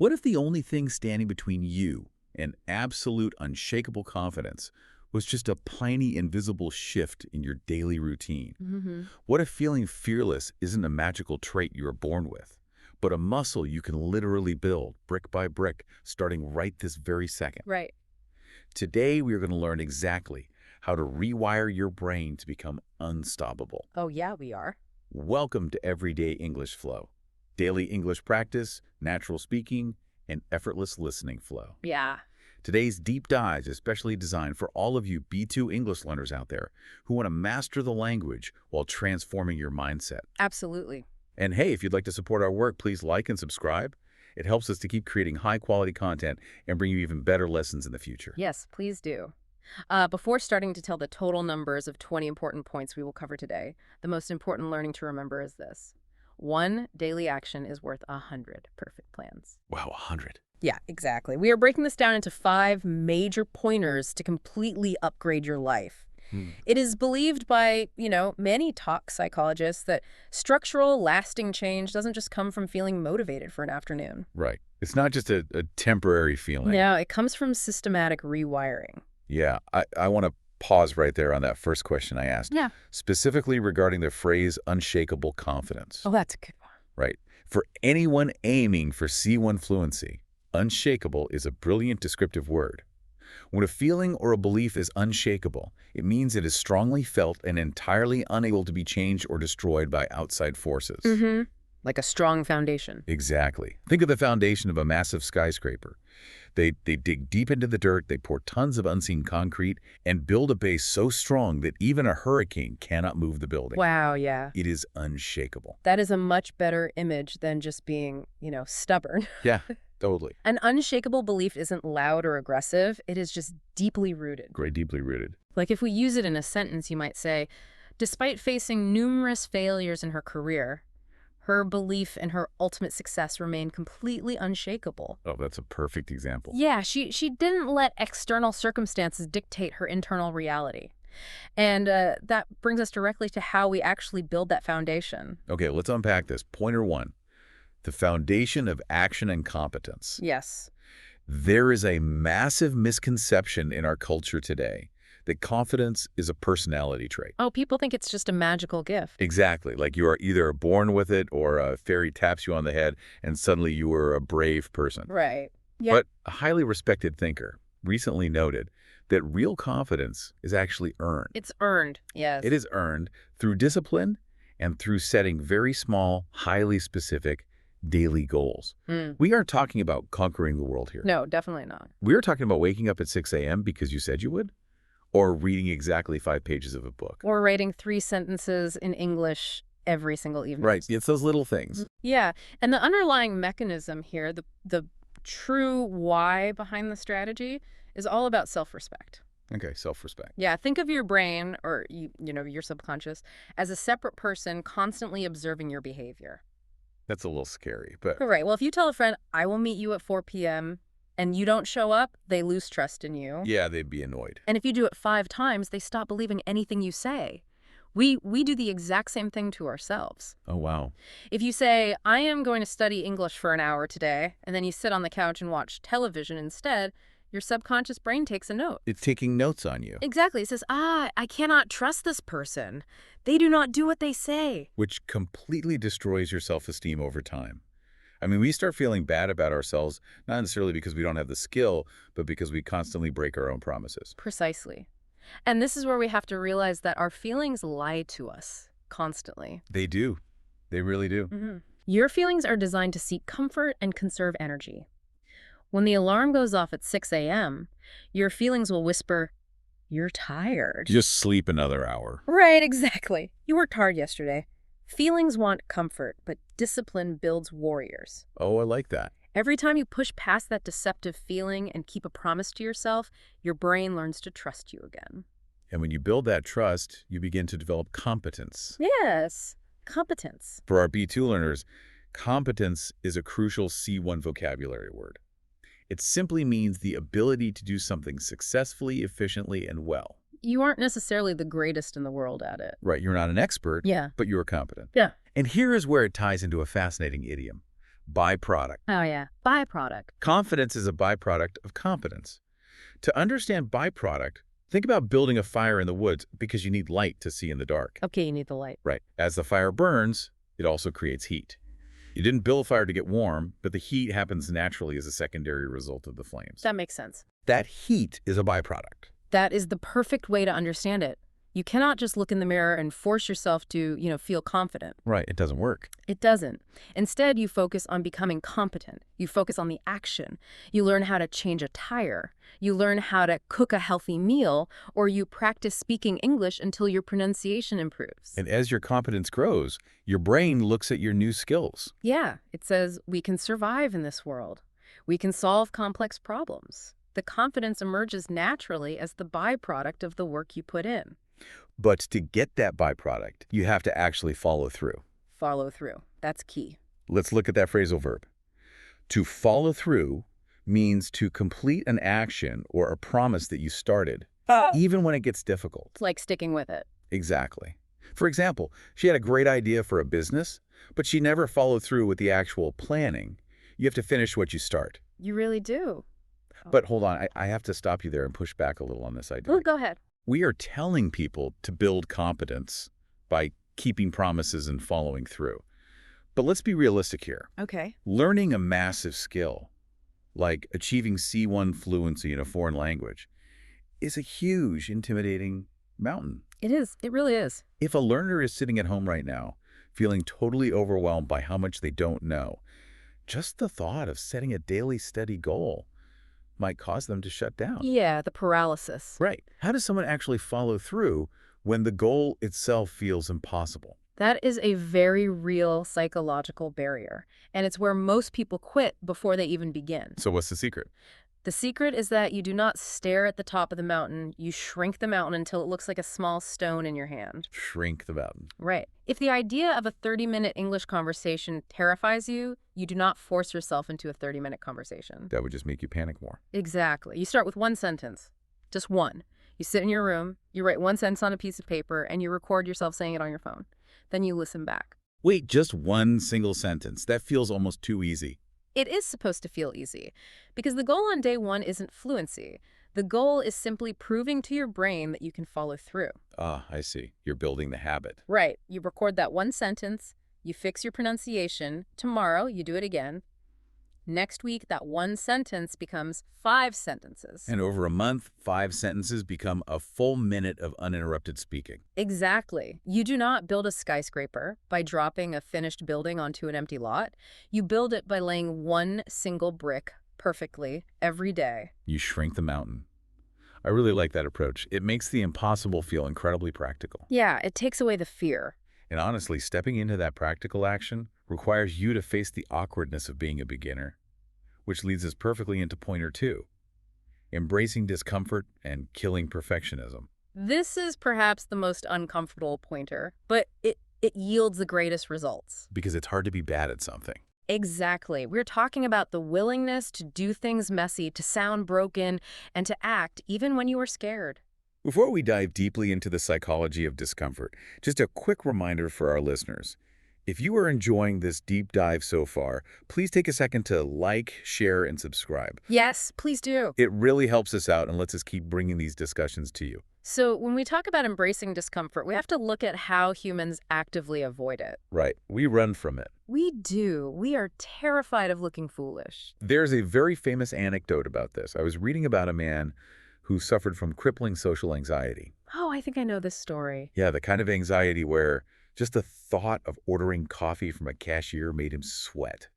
What if the only thing standing between you and absolute unshakable confidence was just a tiny invisible shift in your daily routine? Mm-hmm. What if feeling fearless isn't a magical trait you are born with, but a muscle you can literally build brick by brick, starting right this very second? Right. Today, we are going to learn exactly how to rewire your brain to become unstoppable. Oh, yeah, we are. Welcome to Everyday English Flow. Daily English practice, natural speaking, and effortless listening flow. Yeah. Today's deep dive is especially designed for all of you B2 English learners out there who want to master the language while transforming your mindset. Absolutely. And hey, if you'd like to support our work, please like and subscribe. It helps us to keep creating high-quality content and bring you even better lessons in the future. Yes, please do. Before starting to tell the total numbers of 20 important points we will cover today, the most important learning to remember is this. 1 daily action is worth 100 perfect plans. Wow, 100. Yeah, exactly. We are breaking this down into 5 major pointers to completely upgrade your life. It is believed by, many talk psychologists that structural, lasting change doesn't just come from feeling motivated for an afternoon. Right. It's not just a temporary feeling. No, it comes from systematic rewiring. Yeah, I want to pause right there on that first question I asked. Yeah. Specifically regarding the phrase unshakable confidence. Oh, that's a good one. Right. For anyone aiming for C1 fluency, unshakable is a brilliant descriptive word. When a feeling or a belief is unshakable, it means it is strongly felt and entirely unable to be changed or destroyed by outside forces. Mm-hmm. Like a strong foundation. Exactly. Think of the foundation of a massive skyscraper. They dig deep into the dirt, they pour tons of unseen concrete, and build a base so strong that even a hurricane cannot move the building. Wow, yeah. It is unshakable. That is a much better image than just being, stubborn. Yeah, totally. An unshakable belief isn't loud or aggressive. It is just deeply rooted. Great, deeply rooted. Like if we use it in a sentence, you might say, despite facing numerous failures in her career, her belief in her ultimate success remained completely unshakable. Oh, that's a perfect example. Yeah, she didn't let external circumstances dictate her internal reality. And that brings us directly to how we actually build that foundation. Okay, let's unpack this. Pointer 1, the foundation of action and competence. Yes. There is a massive misconception in our culture today that confidence is a personality trait. Oh, people think it's just a magical gift. Exactly, like you are either born with it or a fairy taps you on the head and suddenly you are a brave person. Right. Yeah. But a highly respected thinker recently noted that real confidence is actually earned. It's earned, yes. It is earned through discipline and through setting very small, highly specific daily goals. We aren't talking about conquering the world here. No, definitely not. We are talking about waking up at 6 a.m. because you said you would, or reading exactly 5 pages of a book. Or writing 3 sentences in English every single evening. Right. It's those little things. Yeah. And the underlying mechanism here, the true why behind the strategy, is all about self-respect. Okay, self-respect. Yeah, think of your brain or your subconscious as a separate person constantly observing your behavior. That's a little scary, but... Right. Well, if you tell a friend, I will meet you at 4 p.m., and you don't show up, they lose trust in you. Yeah, they'd be annoyed. And if you do it 5 times, they stop believing anything you say. We do the exact same thing to ourselves. Oh, wow. If you say, I am going to study English for an hour today, and then you sit on the couch and watch television instead, your subconscious brain takes a note. It's taking notes on you. Exactly. It says, I cannot trust this person. They do not do what they say. Which completely destroys your self-esteem over time. I mean, we start feeling bad about ourselves, not necessarily because we don't have the skill, but because we constantly break our own promises. Precisely. And this is where we have to realize that our feelings lie to us constantly. They do. They really do. Mm-hmm. Your feelings are designed to seek comfort and conserve energy. When the alarm goes off at 6 a.m., your feelings will whisper, you're tired. Just sleep another hour. Right, exactly. You worked hard yesterday. Feelings want comfort, but discipline builds warriors. Oh, I like that. Every time you push past that deceptive feeling and keep a promise to yourself, your brain learns to trust you again. And when you build that trust, you begin to develop competence. Yes, competence. For our B2 learners, competence is a crucial C1 vocabulary word. It simply means the ability to do something successfully, efficiently, and well. You aren't necessarily the greatest in the world at it. Right, you're not an expert, Yeah. but you're competent. Yeah. And here is where it ties into a fascinating idiom. byproduct. Oh, yeah. Byproduct. Confidence is a byproduct of competence. To understand byproduct, think about building a fire in the woods because you need light to see in the dark. Okay, you need the light. Right. As the fire burns, it also creates heat. You didn't build a fire to get warm, but the heat happens naturally as a secondary result of the flames. That makes sense. That heat is a byproduct. That is the perfect way to understand it. You cannot just look in the mirror and force yourself to, feel confident. Right. It doesn't work. It doesn't. Instead, you focus on becoming competent. You focus on the action. You learn how to change a tire. You learn how to cook a healthy meal, or you practice speaking English until your pronunciation improves. And as your competence grows, your brain looks at your new skills. Yeah, it says we can survive in this world. We can solve complex problems. The confidence emerges naturally as the byproduct of the work you put in. But to get that byproduct, you have to actually follow through. Follow through. That's key. Let's look at that phrasal verb. To follow through means to complete an action or a promise that you started, even when it gets difficult. It's like sticking with it. Exactly. For example, she had a great idea for a business, but she never followed through with the actual planning. You have to finish what you start. You really do. But hold on, I have to stop you there and push back a little on this idea. Oh, go ahead. We are telling people to build competence by keeping promises and following through. But let's be realistic here. Okay. Learning a massive skill, like achieving C1 fluency in a foreign language, is a huge, intimidating mountain. It is. It really is. If a learner is sitting at home right now, feeling totally overwhelmed by how much they don't know, just the thought of setting a daily steady goal might cause them to shut down. Yeah, the paralysis. Right. How does someone actually follow through when the goal itself feels impossible? That is a very real psychological barrier, and it's where most people quit before they even begin. So what's the secret? The secret is that you do not stare at the top of the mountain. You shrink the mountain until it looks like a small stone in your hand. Shrink the mountain. Right. If the idea of a 30-minute English conversation terrifies you, you do not force yourself into a 30-minute conversation. That would just make you panic more. Exactly. You start with one sentence. Just one. You sit in your room, you write one sentence on a piece of paper, and you record yourself saying it on your phone. Then you listen back. Wait, just one single sentence. That feels almost too easy. It is supposed to feel easy, because the goal on day one isn't fluency. The goal is simply proving to your brain that you can follow through. Ah, I see. You're building the habit. Right. You record that one sentence, you fix your pronunciation. Tomorrow, you do it again. Next week, that one sentence becomes 5 sentences. And over a month, 5 sentences become a full minute of uninterrupted speaking. Exactly. You do not build a skyscraper by dropping a finished building onto an empty lot. You build it by laying one single brick perfectly every day. You shrink the mountain. I really like that approach. It makes the impossible feel incredibly practical. Yeah, it takes away the fear. And honestly, stepping into that practical action requires you to face the awkwardness of being a beginner, which leads us perfectly into pointer 2, embracing discomfort and killing perfectionism. This is perhaps the most uncomfortable pointer, but it yields the greatest results. Because it's hard to be bad at something. Exactly. We're talking about the willingness to do things messy, to sound broken, and to act even when you are scared. Before we dive deeply into the psychology of discomfort, just a quick reminder for our listeners. If you are enjoying this deep dive so far, please take a second to like, share, and subscribe. Yes, please do. It really helps us out and lets us keep bringing these discussions to you. So when we talk about embracing discomfort, we have to look at how humans actively avoid it. Right. We run from it. We do. We are terrified of looking foolish. There's a very famous anecdote about this. I was reading about a man who suffered from crippling social anxiety. Oh, I think I know this story. Yeah, the kind of anxiety where just the thought of ordering coffee from a cashier made him sweat.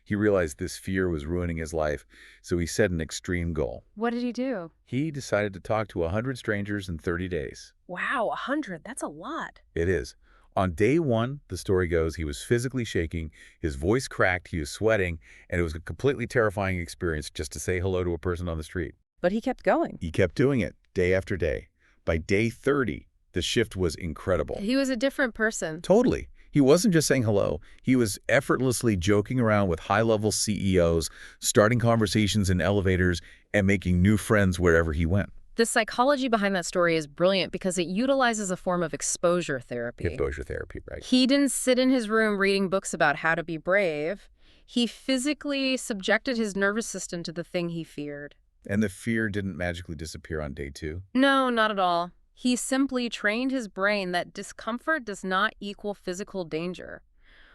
He realized this fear was ruining his life, so he set an extreme goal. What did he do? He decided to talk to 100 strangers in 30 days. Wow, 100. That's a lot. It is. On day 1, the story goes, he was physically shaking, his voice cracked, he was sweating, and it was a completely terrifying experience just to say hello to a person on the street. But he kept going. He kept doing it day after day. By day 30, the shift was incredible. He was a different person. Totally. He wasn't just saying hello. He was effortlessly joking around with high-level CEOs, starting conversations in elevators, and making new friends wherever he went. The psychology behind that story is brilliant because it utilizes a form of exposure therapy. Exposure therapy, right? He didn't sit in his room reading books about how to be brave. He physically subjected his nervous system to the thing he feared. And the fear didn't magically disappear on day 2? No, not at all. He simply trained his brain that discomfort does not equal physical danger.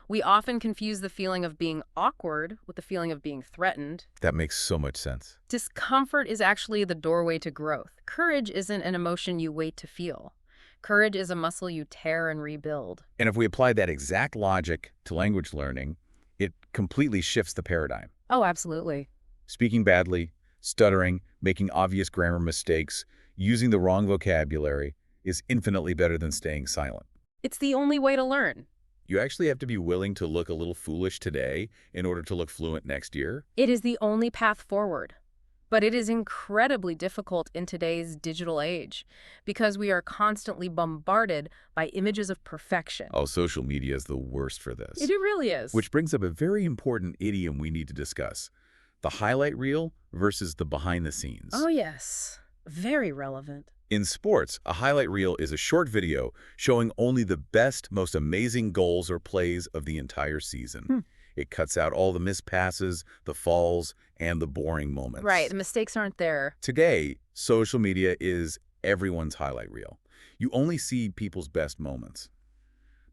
We often confuse the feeling of being awkward with the feeling of being threatened. That makes so much sense. Discomfort is actually the doorway to growth. Courage isn't an emotion you wait to feel. Courage is a muscle you tear and rebuild. And if we apply that exact logic to language learning, it completely shifts the paradigm. Oh, absolutely. Speaking badly, stuttering, making obvious grammar mistakes, using the wrong vocabulary is infinitely better than staying silent. It's the only way to learn. You actually have to be willing to look a little foolish today in order to look fluent next year. It is the only path forward. But it is incredibly difficult in today's digital age because we are constantly bombarded by images of perfection. Oh, social media is the worst for this. It really is. Which brings up a very important idiom we need to discuss. The highlight reel versus the behind the scenes. Oh, yes. Very relevant. In sports, a highlight reel is a short video showing only the best, most amazing goals or plays of the entire season. It cuts out all the missed passes, the falls, and the boring moments. Right, the mistakes aren't there. Today, social media is everyone's highlight reel. You only see people's best moments.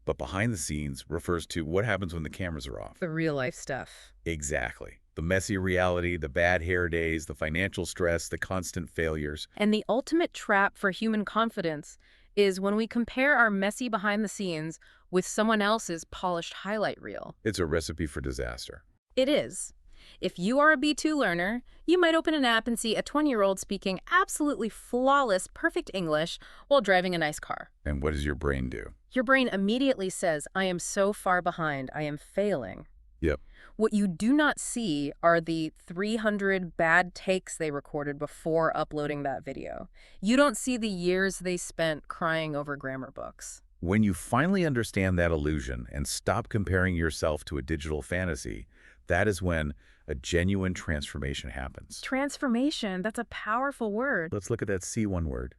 But behind the scenes refers to what happens when the cameras are off. The real life stuff. Exactly. The messy reality, the bad hair days, the financial stress, the constant failures. And the ultimate trap for human confidence is when we compare our messy behind the scenes with someone else's polished highlight reel. It's a recipe for disaster. It is. If you are a B2 learner, you might open an app and see a 20-year-old speaking absolutely flawless, perfect English while driving a nice car. And what does your brain do? Your brain immediately says, I am so far behind, I am failing. Yep. What you do not see are the 300 bad takes they recorded before uploading that video. You don't see the years they spent crying over grammar books. When you finally understand that illusion and stop comparing yourself to a digital fantasy, that is when a genuine transformation happens. Transformation, that's a powerful word. Let's look at that C1 word.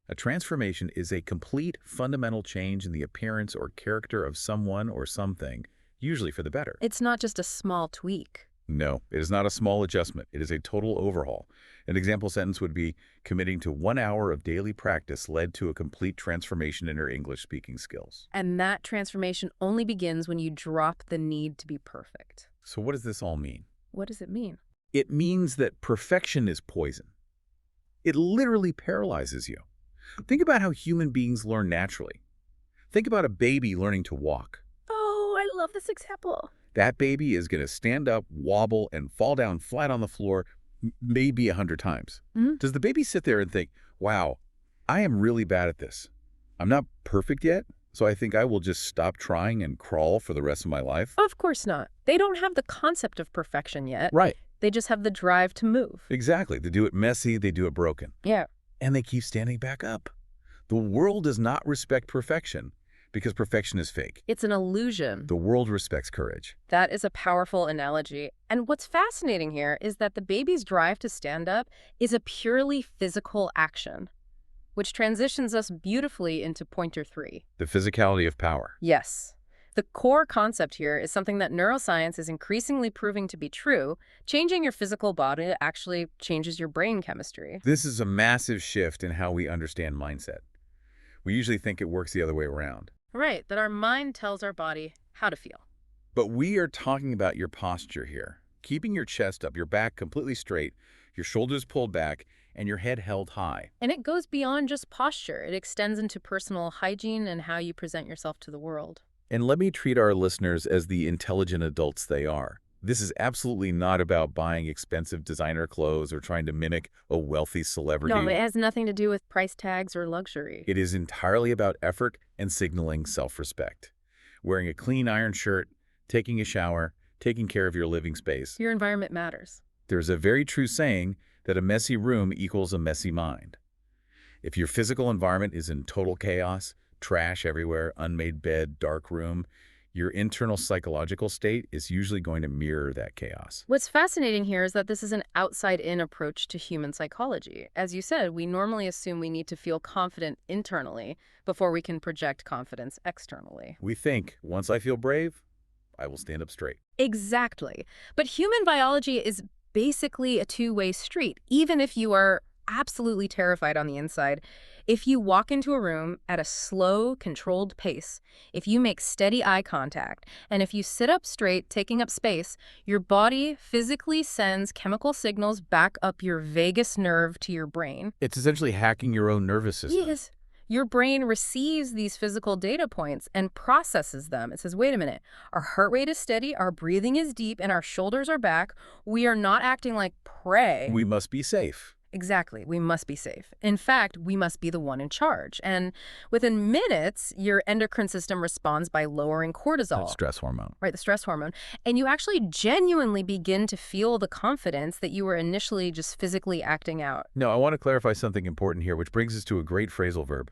A transformation is a complete, fundamental change in the appearance or character of someone or something, usually for the better. It's not just a small tweak. No, it is not a small adjustment. It is a total overhaul. An example sentence would be, committing to 1 hour of daily practice led to a complete transformation in her English speaking skills. And that transformation only begins when you drop the need to be perfect. So what does this all mean? What does it mean? It means that perfection is poison. It literally paralyzes you. Think about how human beings learn naturally. Think about a baby learning to walk. Oh, I love this example. That baby is going to stand up, wobble, and fall down flat on the floor maybe 100 times. Does the baby sit there and think, wow, I am really bad at this. I'm not perfect yet, so I think I will just stop trying and crawl for the rest of my life? Of course not. They don't have the concept of perfection yet. Right. They just have the drive to move. Exactly. They do it messy, they do it broken. Yeah. And they keep standing back up. The world does not respect perfection because perfection is fake. It's an illusion. The world respects courage. That is a powerful analogy. And what's fascinating here is that the baby's drive to stand up is a purely physical action, which transitions us beautifully into pointer 3. The physicality of power. Yes. The core concept here is something that neuroscience is increasingly proving to be true. Changing your physical body actually changes your brain chemistry. This is a massive shift in how we understand mindset. We usually think it works the other way around. Right, that our mind tells our body how to feel. But we are talking about your posture here. Keeping your chest up, your back completely straight, your shoulders pulled back, and your head held high. And it goes beyond just posture. It extends into personal hygiene and how you present yourself to the world. And let me treat our listeners as the intelligent adults they are. This is absolutely not about buying expensive designer clothes or trying to mimic a wealthy celebrity. No, it has nothing to do with price tags or luxury. It is entirely about effort and signaling self-respect. Wearing a clean iron shirt, taking a shower, taking care of your living space. Your environment matters. There's a very true saying that a messy room equals a messy mind. If your physical environment is in total chaos, trash everywhere, unmade bed, dark room, your internal psychological state is usually going to mirror that chaos. What's fascinating here is that this is an outside-in approach to human psychology. As you said, we normally assume we need to feel confident internally before we can project confidence externally. We think, once I feel brave, I will stand up straight. Exactly. But human biology is basically a two-way street, even if you are absolutely terrified on the inside. If you walk into a room at a slow, controlled pace, if you make steady eye contact, and if you sit up straight, taking up space, your body physically sends chemical signals back up your vagus nerve to your brain. It's essentially hacking your own nervous system. Yes. Your brain receives these physical data points and processes them. It says, wait a minute, our heart rate is steady, our breathing is deep, and our shoulders are back. We are not acting like prey. We must be safe. Exactly. We must be safe. In fact, we must be the one in charge. And within minutes, your endocrine system responds by lowering cortisol. That stress hormone. Right, the stress hormone. And you actually genuinely begin to feel the confidence that you were initially just physically acting out. No, I want to clarify something important here, which brings us to a great phrasal verb.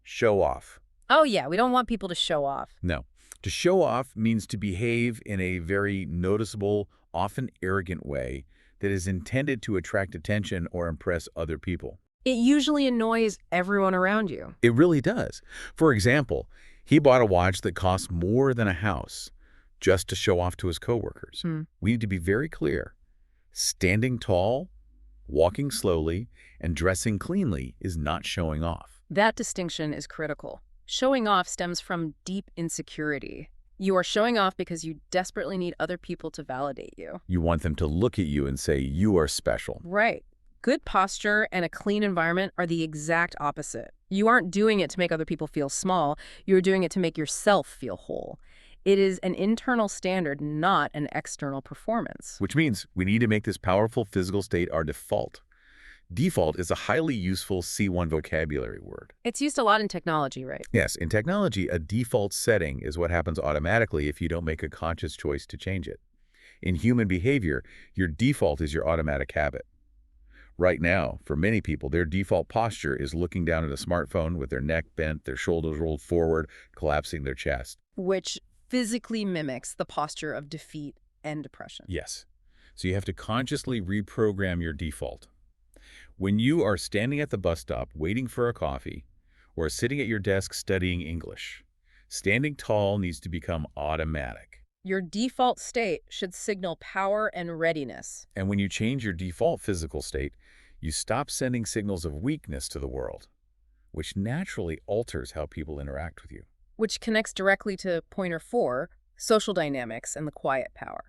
Show off. Oh, yeah, we don't want people to show off. No. To show off means to behave in a very noticeable, often arrogant way that is intended to attract attention or impress other people. It usually annoys everyone around you. It really does. For example, he bought a watch that costs more than a house just to show off to his coworkers. We need to be very clear. Standing tall, walking slowly, and dressing cleanly is not showing off. That distinction is critical. Showing off stems from deep insecurity. You are showing off because you desperately need other people to validate you. You want them to look at you and say, you are special. Right. Good posture and a clean environment are the exact opposite. You aren't doing it to make other people feel small. You're doing it to make yourself feel whole. It is an internal standard, not an external performance. Which means we need to make this powerful physical state our default. Default is a highly useful C1 vocabulary word. It's used a lot in technology, right? Yes, in technology, a default setting is what happens automatically if you don't make a conscious choice to change it. In human behavior, your default is your automatic habit. Right now, for many people, their default posture is looking down at a smartphone with their neck bent, their shoulders rolled forward, collapsing their chest. Which physically mimics the posture of defeat and depression. Yes. So you have to consciously reprogram your default. When you are standing at the bus stop waiting for a coffee or sitting at your desk studying English, standing tall needs to become automatic. Your default state should signal power and readiness. And when you change your default physical state, you stop sending signals of weakness to the world, which naturally alters how people interact with you. Which connects directly to pointer 4, social dynamics and the quiet power.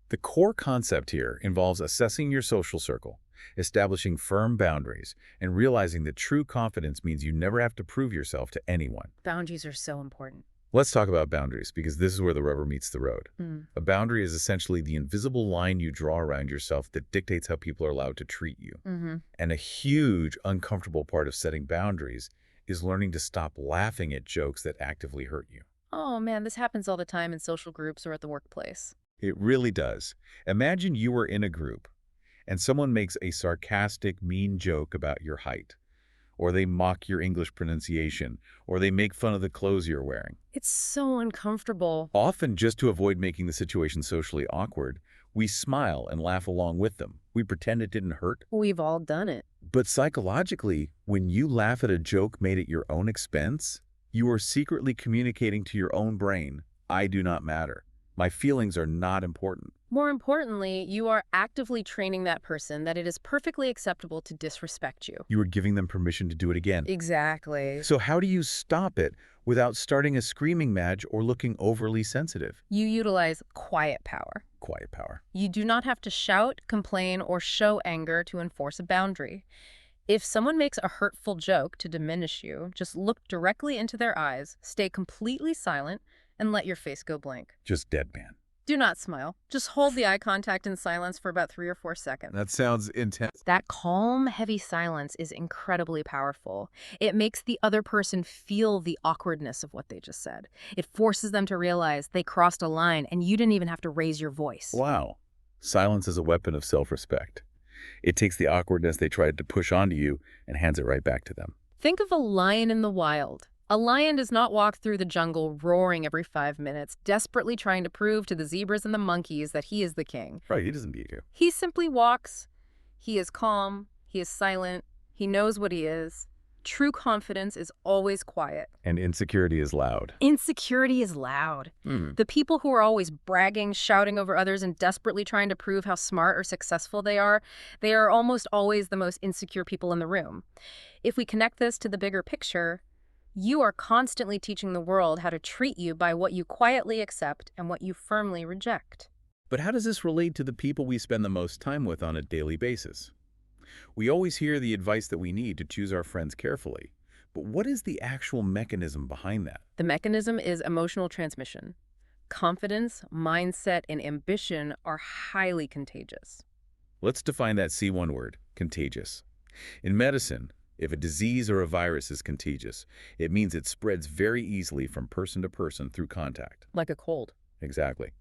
The core concept here involves assessing your social circle, establishing firm boundaries, and realizing that true confidence means you never have to prove yourself to anyone. Boundaries are so important. Let's talk about boundaries, because this is where the rubber meets the road. A boundary is essentially the invisible line you draw around yourself that dictates how people are allowed to treat you. And a huge, uncomfortable part of setting boundaries is learning to stop laughing at jokes that actively hurt you. Oh man, this happens all the time in social groups or at the workplace. It really does. Imagine you were in a group, and someone makes a sarcastic, mean joke about your height, or they mock your English pronunciation, or they make fun of the clothes you're wearing. It's so uncomfortable. Often, just to avoid making the situation socially awkward, we smile and laugh along with them. We pretend it didn't hurt. We've all done it. But psychologically, when you laugh at a joke made at your own expense, you are secretly communicating to your own brain, I do not matter. My feelings are not important. More importantly, you are actively training that person that it is perfectly acceptable to disrespect you. You are giving them permission to do it again. Exactly. So how do you stop it without starting a screaming match or looking overly sensitive? You utilize quiet power. Quiet power. You do not have to shout, complain, or show anger to enforce a boundary. If someone makes a hurtful joke to diminish you, just look directly into their eyes, stay completely silent, and let your face go blank. Just deadpan. Do not smile. Just hold the eye contact in silence for about 3 or 4 seconds. That sounds intense. That calm, heavy silence is incredibly powerful. It makes the other person feel the awkwardness of what they just said. It forces them to realize they crossed a line and you didn't even have to raise your voice. Wow. Silence is a weapon of self-respect. It takes the awkwardness they tried to push onto you and hands it right back to them. Think of a lion in the wild. A lion does not walk through the jungle roaring every 5 minutes, desperately trying to prove to the zebras and the monkeys that he is the king. Right, he doesn't beat you. He simply walks. He is calm. He is silent. He knows what he is. True confidence is always quiet. And insecurity is loud. Insecurity is loud. The people who are always bragging, shouting over others, and desperately trying to prove how smart or successful they are almost always the most insecure people in the room. If we connect this to the bigger picture, you are constantly teaching the world how to treat you by what you quietly accept and what you firmly reject. But how does this relate to the people we spend the most time with on a daily basis? We always hear the advice that we need to choose our friends carefully. But what is the actual mechanism behind that? The mechanism is emotional transmission. Confidence, mindset, and ambition are highly contagious. Let's define that C1 word, contagious. In medicine, if a disease or a virus is contagious, it means it spreads very easily from person to person through contact. Like a cold. Exactly.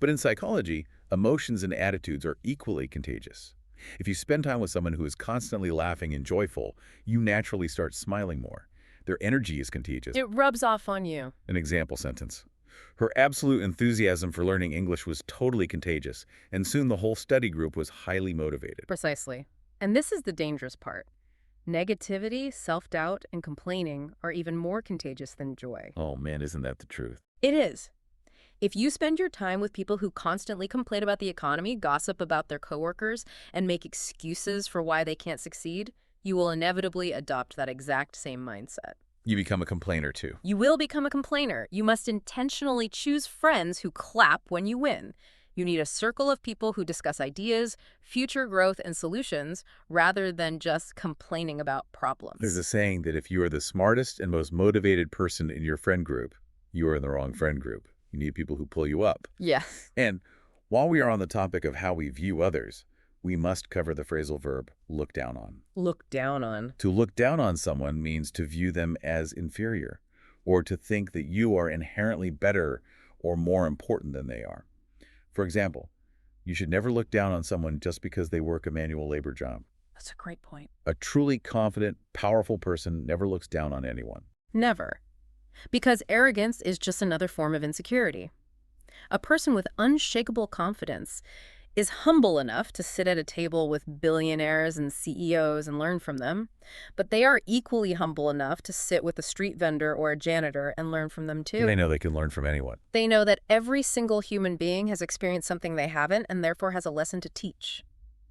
But in psychology, emotions and attitudes are equally contagious. If you spend time with someone who is constantly laughing and joyful, you naturally start smiling more. Their energy is contagious. It rubs off on you. An example sentence. Her absolute enthusiasm for learning English was totally contagious, and soon the whole study group was highly motivated. Precisely. And this is the dangerous part. Negativity, self-doubt, and complaining are even more contagious than joy. Oh man, isn't that the truth? It is. If you spend your time with people who constantly complain about the economy, gossip about their coworkers, and make excuses for why they can't succeed, you will inevitably adopt that exact same mindset. You become a complainer too. You will become a complainer. You must intentionally choose friends who clap when you win. You need a circle of people who discuss ideas, future growth, and solutions, rather than just complaining about problems. There's a saying that if you are the smartest and most motivated person in your friend group, you are in the wrong friend group. You need people who pull you up. Yes. And while we are on the topic of how we view others, we must cover the phrasal verb, look down on. Look down on. To look down on someone means to view them as inferior, or to think that you are inherently better or more important than they are. For example, you should never look down on someone just because they work a manual labor job. That's a great point. A truly confident, powerful person never looks down on anyone. Never. Because arrogance is just another form of insecurity. A person with unshakable confidence is humble enough to sit at a table with billionaires and CEOs and learn from them, but they are equally humble enough to sit with a street vendor or a janitor and learn from them too. They know they can learn from anyone. They know that every single human being has experienced something they haven't and therefore has a lesson to teach.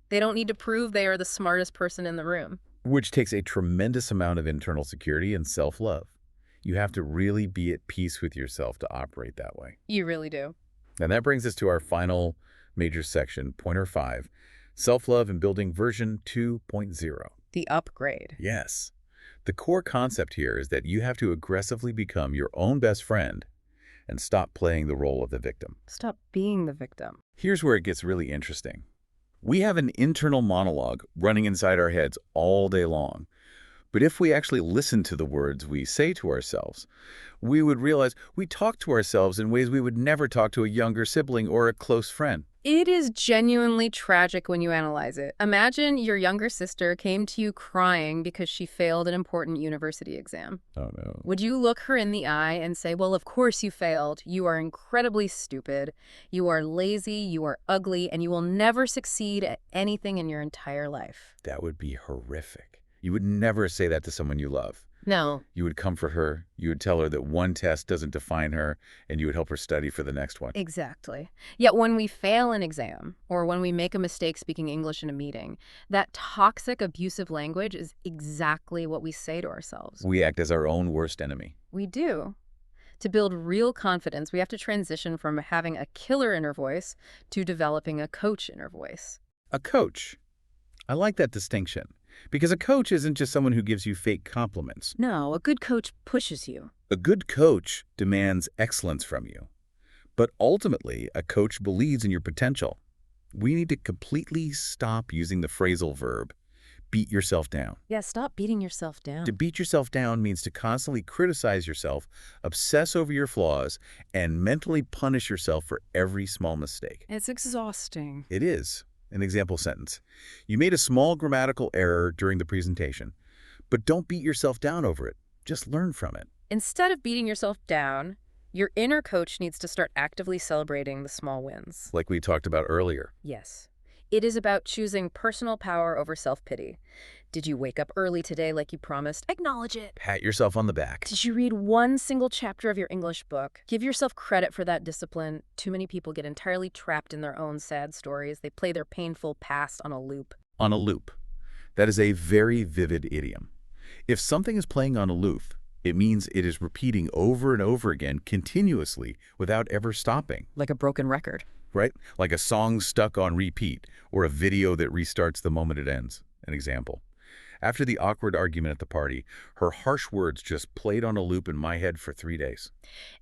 They don't need to prove they are the smartest person in the room. Which takes a tremendous amount of internal security and self-love. You have to really be at peace with yourself to operate that way. You really do. And that brings us to our final major section, pointer 5, self-love and building version 2.0. The upgrade. Yes. The core concept here is that you have to aggressively become your own best friend and stop playing the role of the victim. Stop being the victim. Here's where it gets really interesting. We have an internal monologue running inside our heads all day long. But if we actually listen to the words we say to ourselves, we would realize we talk to ourselves in ways we would never talk to a younger sibling or a close friend. It is genuinely tragic when you analyze it. Imagine your younger sister came to you crying because she failed an important university exam. Oh, no. Would you look her in the eye and say, well, of course you failed. You are incredibly stupid. You are lazy. You are ugly. And you will never succeed at anything in your entire life. That would be horrific. You would never say that to someone you love. No. You would comfort her, you would tell her that one test doesn't define her, and you would help her study for the next one. Exactly. Yet when we fail an exam, or when we make a mistake speaking English in a meeting, that toxic, abusive language is exactly what we say to ourselves. We act as our own worst enemy. We do. To build real confidence, we have to transition from having a killer inner voice to developing a coach inner voice. A coach. I like that distinction. Because a coach isn't just someone who gives you fake compliments. No, a good coach pushes you. A good coach demands excellence from you. But ultimately, a coach believes in your potential. We need to completely stop using the phrasal verb, beat yourself down. Yeah, stop beating yourself down. To beat yourself down means to constantly criticize yourself, obsess over your flaws, and mentally punish yourself for every small mistake. It's exhausting. It is. An example sentence. You made a small grammatical error during the presentation, but don't beat yourself down over it. Just learn from it. Instead of beating yourself down, your inner coach needs to start actively celebrating the small wins. Like we talked about earlier. Yes. It is about choosing personal power over self-pity. Did you wake up early today like you promised? Acknowledge it. Pat yourself on the back. Did you read one single chapter of your English book? Give yourself credit for that discipline. Too many people get entirely trapped in their own sad stories. They play their painful past on a loop. On a loop. That is a very vivid idiom. If something is playing on a loop, it means it is repeating over and over again continuously without ever stopping. Like a broken record. Right? Like a song stuck on repeat or a video that restarts the moment it ends. An example. After the awkward argument at the party, her harsh words just played on a loop in my head for 3 days.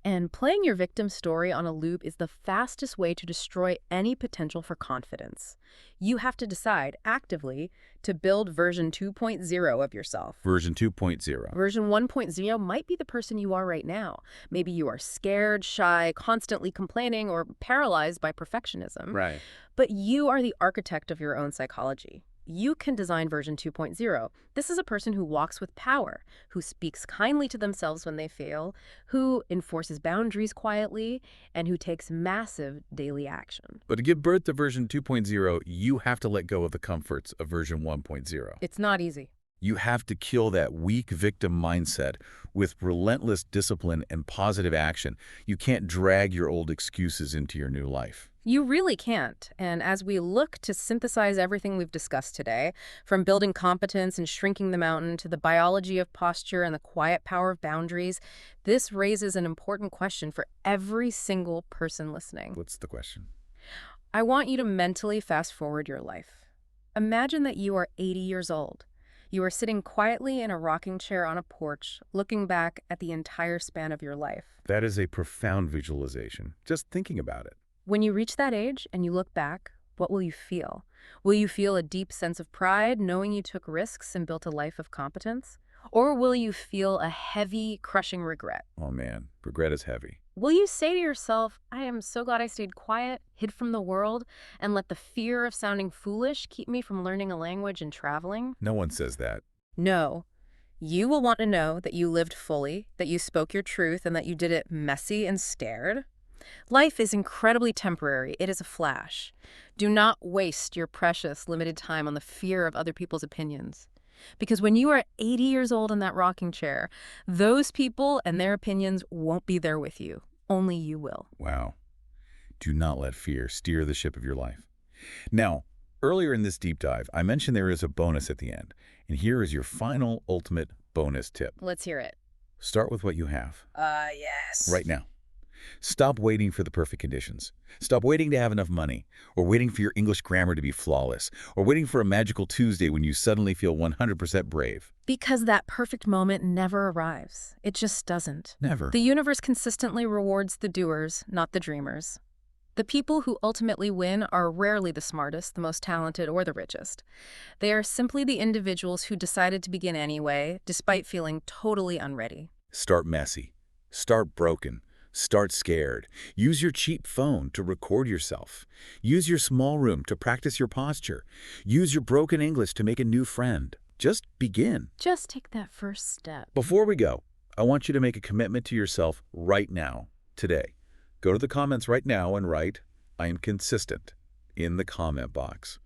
And playing your victim story on a loop is the fastest way to destroy any potential for confidence. You have to decide actively to build version 2.0 of yourself. Version 2.0. Version 1.0 might be the person you are right now. Maybe you are scared, shy, constantly complaining, or paralyzed by perfectionism. Right. But you are the architect of your own psychology. You can design version 2.0. This is a person who walks with power, who speaks kindly to themselves when they fail, who enforces boundaries quietly, and who takes massive daily action. But to give birth to version 2.0, you have to let go of the comforts of version 1.0. It's not easy. You have to kill that weak victim mindset with relentless discipline and positive action. You can't drag your old excuses into your new life. You really can't. And as we look to synthesize everything we've discussed today, from building competence and shrinking the mountain to the biology of posture and the quiet power of boundaries, this raises an important question for every single person listening. What's the question? I want you to mentally fast forward your life. Imagine that you are 80 years old. You are sitting quietly in a rocking chair on a porch, looking back at the entire span of your life. That is a profound visualization, just thinking about it. When you reach that age and you look back, what will you feel? Will you feel a deep sense of pride knowing you took risks and built a life of competence? Or will you feel a heavy, crushing regret? Oh man, regret is heavy. Will you say to yourself, I am so glad I stayed quiet, hid from the world, and let the fear of sounding foolish keep me from learning a language and traveling? No one says that. No. You will want to know that you lived fully, that you spoke your truth, and that you did it messy and scared. Life is incredibly temporary. It is a flash. Do not waste your precious, limited time on the fear of other people's opinions. Because when you are 80 years old in that rocking chair, those people and their opinions won't be there with you. Only you will. Wow. Do not let fear steer the ship of your life. Now, earlier in this deep dive, I mentioned there is a bonus at the end. And here is your final, ultimate bonus tip. Let's hear it. Start with what you have. Yes. Right now. Stop waiting for the perfect conditions. Stop waiting to have enough money, or waiting for your English grammar to be flawless, or waiting for a magical Tuesday when you suddenly feel 100% brave. Because that perfect moment never arrives. It just doesn't. Never. The universe consistently rewards the doers, not the dreamers. The people who ultimately win are rarely the smartest, the most talented, or the richest. They are simply the individuals who decided to begin anyway, despite feeling totally unready. Start messy. Start broken. Start scared. Use your cheap phone to record yourself. Use your small room to practice your posture. Use your broken English to make a new friend. Just begin. Just take that first step. Before we go, I want you to make a commitment to yourself right now, today. Go to the comments right now and write, I am consistent, in the comment box.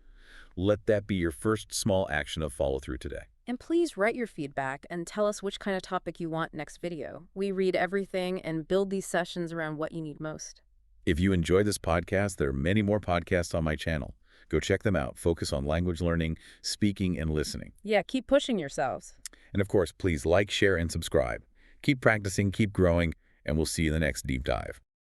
Let that be your first small action of follow-through today. And please write your feedback and tell us which kind of topic you want next video. We read everything and build these sessions around what you need most. If you enjoy this podcast, there are many more podcasts on my channel. Go check them out. Focus on language learning, speaking, and listening. Yeah, keep pushing yourselves. And of course, please like, share, and subscribe. Keep practicing, keep growing, and we'll see you in the next deep dive.